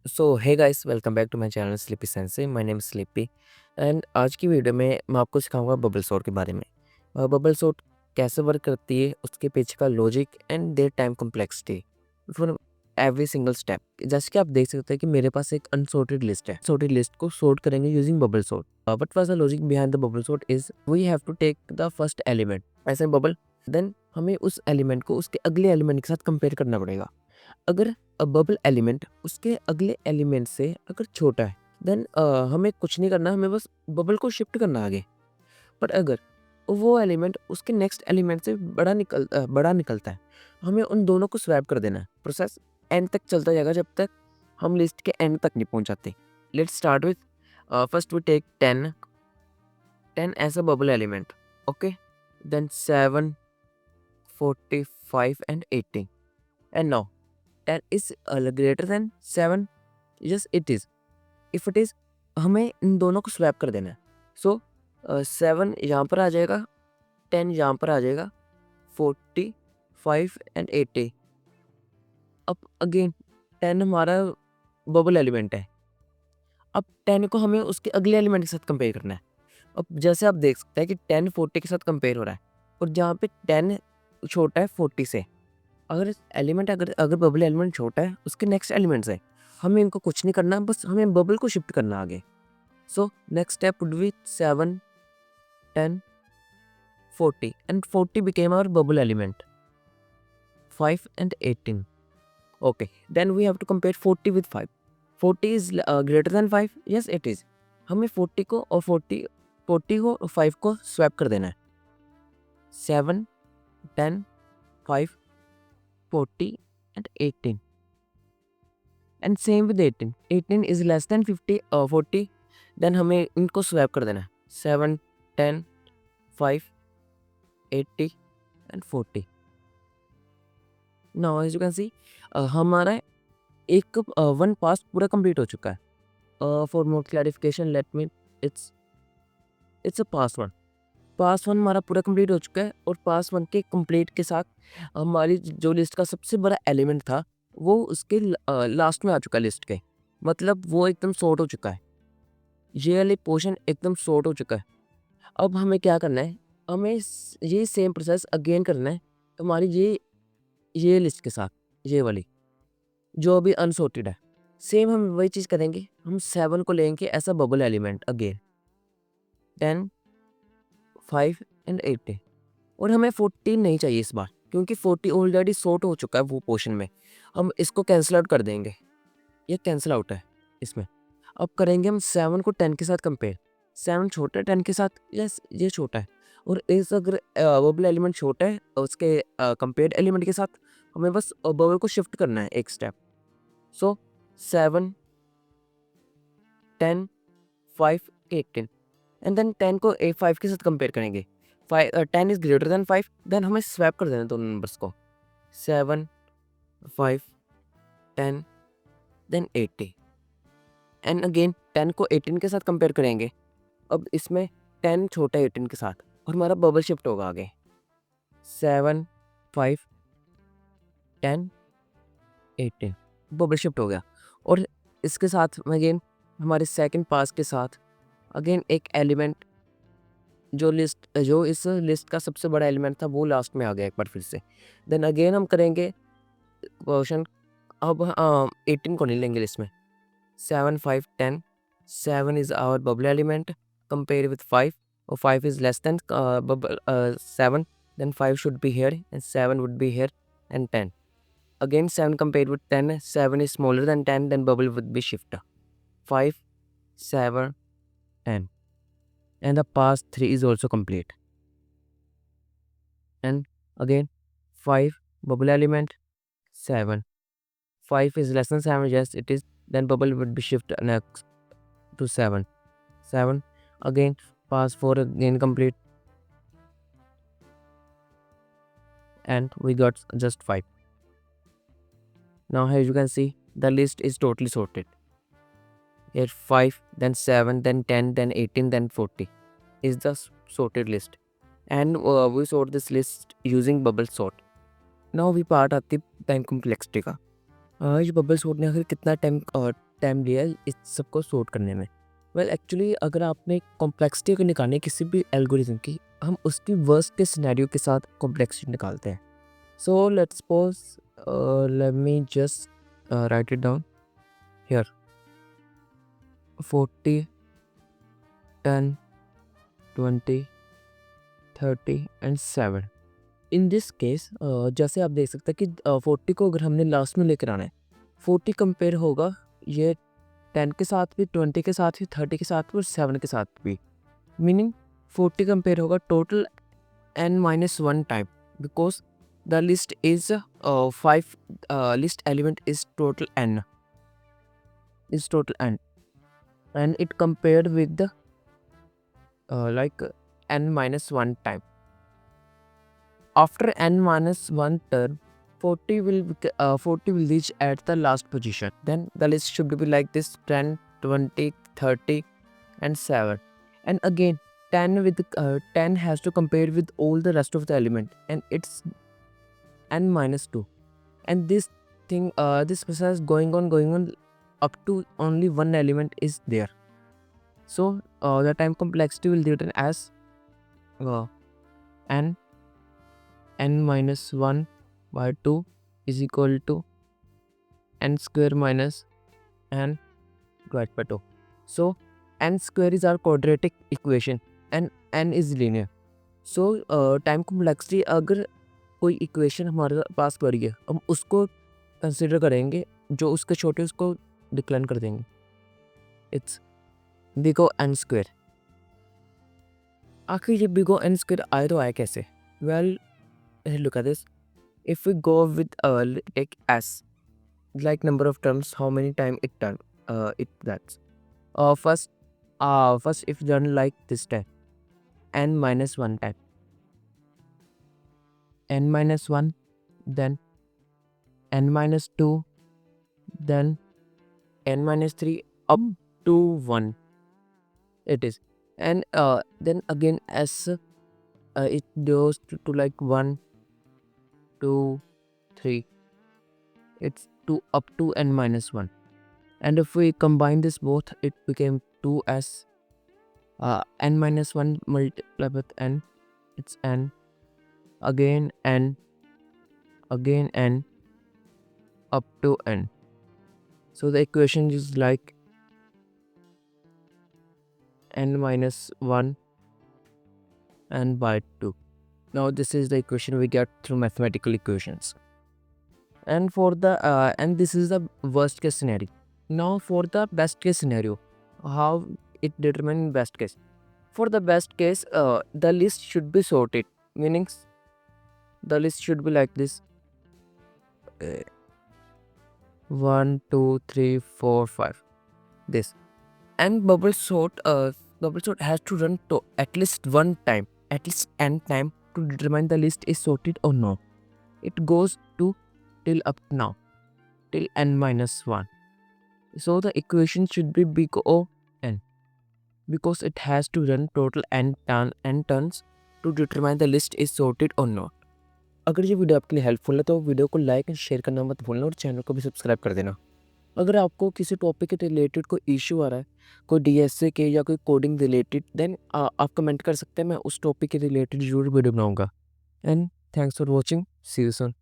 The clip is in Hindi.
So hey guys, welcome back to my channel sleepy sensei. My name is sleepy and आज की वीडियो में मैं आपको सिखाऊंगा बबल सॉर्ट के बारे में। बबल सॉर्ट कैसे वर्क करती है, उसके पीछे का logic and their time complexity for every single step. जैसे कि आप देख सकते हैं कि मेरे पास एक अनसॉर्टेड लिस्ट है। सॉर्टेड लिस्ट को सॉर्ट करेंगे using bubble sort. What was the logic behind the bubble sort is we have to take the first element ऐसे बबल, देन हमें उस एलिमेंट को उसके अगले एलिमेंट के साथ कंपेयर करना पड़ेगा। अगर बबल एलिमेंट उसके अगले एलिमेंट से अगर छोटा है देन हमें कुछ नहीं करना, हमें बस बबल को शिफ्ट करना आगे। पर अगर वो एलिमेंट उसके नेक्स्ट एलिमेंट से बड़ा निकलता है, हमें उन दोनों को स्वैप कर देना है। प्रोसेस एंड तक चलता जाएगा जब तक हम लिस्ट के एंड तक नहीं पहुंच जाते। Let's start with first we take 10 as a bubble element. Okay, then 7, 45 and 18 and now 10 is greater than 7। yes it is। if it is, हमें इन दोनों को स्वैप कर देना है। सो 7 यहाँ पर आ जाएगा, 10 यहाँ पर आ जाएगा, 45 एंड 80। अब अगेन 10 हमारा बबल एलिमेंट है। अब 10 को हमें उसके अगले एलिमेंट के साथ कंपेयर करना है। अब जैसे आप देख सकते हैं कि 10 40 के साथ कंपेयर हो रहा है, और जहाँ पे 10 छोटा है 40 से, अगर एलिमेंट अगर अगर बबल एलिमेंट छोटा है उसके नेक्स्ट एलिमेंट से, हमें इनको कुछ नहीं करना, बस हमें बबल को शिफ्ट करना आगे। So next step would be 7, 10, 40 and 40 became our bubble element, 5 and 18। okay, then we have to compare 40 with 5। 40 is greater than 5। yes it is। हमें 40 को और 40 को और 5 को स्वैप कर देना है। 7, 10, 5, 40 and 18 and same with 18। 18 is less than 40, then हमें इनको स्वैप कर देना है। 7, 10, 5, 80 and 40। Now as you can see हमारा एक वन पास पूरा कंप्लीट हो चुका है। For more clarification let me, it's a pass one. Pass one हमारा पूरा कंप्लीट हो चुका है, और पास वन के कंप्लीट के साथ हमारी जो लिस्ट का सबसे बड़ा एलिमेंट था वो उसके लास्ट में आ चुका है लिस्ट के। मतलब वो एकदम सॉर्ट हो चुका है, ये वाली पोर्शन एकदम सॉर्ट हो चुका है। अब हमें क्या करना है, हमें ये सेम प्रोसेस अगेन करना है हमारी ये लिस्ट के साथ, ये वाली जो अभी अनसॉर्टेड है। सेम हम वही चीज़ करेंगे, हम 7 को लेंगे ऐसा बबल एलिमेंट अगेन, 10, 5 एंड 80। और हमें 14 नहीं चाहिए इस बार, क्योंकि 40 ऑलरेडी सॉर्ट हो चुका है वो पोर्शन में। हम इसको कैंसिल आउट कर देंगे, ये कैंसिल आउट है इसमें। अब करेंगे हम 7 को 10 के साथ कंपेयर। 7 छोटा है 10 के साथ, यस ये छोटा है। और इस अगर बबल एलिमेंट छोटा है उसके कंपेयर्ड एलिमेंट के साथ, हमें बस बबल को शिफ्ट करना है एक स्टेप। सो 7, 10, 5, 18 एंड देन 10 को 5 के साथ कंपेयर करेंगे। 10 इज ग्रेटर देन 5, देन हमें स्वैप कर देना दोनों नंबर्स को। 7, 5, 10 देन 80 एंड अगेन 10 को 18 के साथ कंपेयर करेंगे। अब इसमें 10 छोटा है 18 के साथ, और हमारा बबल शिफ्ट होगा आगे। 7, 5, 10, 18 बबल शिफ्ट हो गया। और इसके साथ अगेन हमारे सेकंड पास के साथ अगेन एक एलिमेंट जो इस लिस्ट का सबसे बड़ा एलिमेंट था वो लास्ट में आ गया एक बार फिर से। देन अगेन हम करेंगे क्वेश्चन। अब 18 को नहीं लेंगे लिस्ट में। 7, 5, 10, 7 is our bubble element compared with 5, or 5 is less than 7, then 5 should be here and 7 would be here and 10. Again 7 compared with 10, 7 is smaller than 10, then bubble would be shift. 5, 7, 10 and the pass 3 is also complete. And again 5 bubble element, 7, 5 is less than 7, yes it is, then bubble would be shift next to 7, 7 again pass 4 again complete, and we got just 5. Now here you can see the list is totally sorted. Here 5, then 7, then 10, then 18, then 40 is the sorted list, and we sort this list using bubble sort. Now we part आती टाइम कॉम्प्लेक्सिटी का। ये बबल सॉर्ट ने आखिर कितना टाइम टाइम लिया है इस सबको सॉर्ट करने में। वेल एक्चुअली अगर आपने कॉम्प्लेक्सिटी को निकालनी है किसी भी एल्गोरिथम की, हम उसकी वर्स्ट के सिनेरियो के साथ कॉम्प्लेक्सिटी निकालते हैं। So let's suppose let me just right it down here 40 10 20 30 and 7। In this case जैसे आप देख सकते हैं कि 40 को अगर हमने लास्ट में लेकर आना है, 40 कंपेयर होगा ये 10 के साथ भी, 20 के साथ भी, 30 के साथ भी और 7 के साथ भी। मीनिंग 40 कंपेयर होगा total n-1 time, because the list is 5 list element is total n and it compared with the like n-1 time. After n-1 turn, 40 will reach at the last position. Then the list should be like this: 10, 20, 30 and 7. And again 10 has to compare with all the rest of the element, and it's n-2. And this thing this process going on up to only one element is there. So the time complexity will be written as n-1 by 2 is equal to n square minus n divided by 2. So n square is our quadratic equation and n is linear. So time complexity अगर कोई इक्वेशन हमारे पास पड़ी है, हम उसको कंसिडर करेंगे, जो उसके छोटे उसको डिक्लाइन कर देंगे। It's big O n square. आखिर ये बिगो एन स्क्वायर आए तो आए कैसे? Well look at this, if we go with take s like number of terms, how many time it done it that's first if done like this time n-1 time, n-1, then n-2, then n-3 up to 1 it is, and then again s it goes to like 1 2 3, it's 2 up to n-1, and if we combine this both it became 2s n-1 multiplied with n, it's n again n again n up to n. So the equation is like n-1 and by 2. Now this is the equation we get through mathematical equations. And for the and this is the worst case scenario. Now for the best case scenario, how it determine best case? For the best case, the list should be sorted. Meaning the list should be like this: 1 2 3 4 5. This, and bubble sort has to run to at least one time, at least n time, to determine the list is sorted or not. It goes to till up now till n-1. So the equation should be big O n, because it has to run total n turns to determine the list is sorted or not. अगर ये वीडियो आपके लिए हेल्पफुल है तो वीडियो को लाइक एंड शेयर करना मत भूलना और चैनल को भी सब्सक्राइब कर देना। अगर आपको किसी टॉपिक के रिलेटेड कोई इशू आ रहा है, कोई डीएसए के या कोई कोडिंग रिलेटेड, देन आप कमेंट कर सकते हैं, मैं उस टॉपिक के रिलेटेड जरूर वीडियो बनाऊंगा। And thanks for watching, see you soon.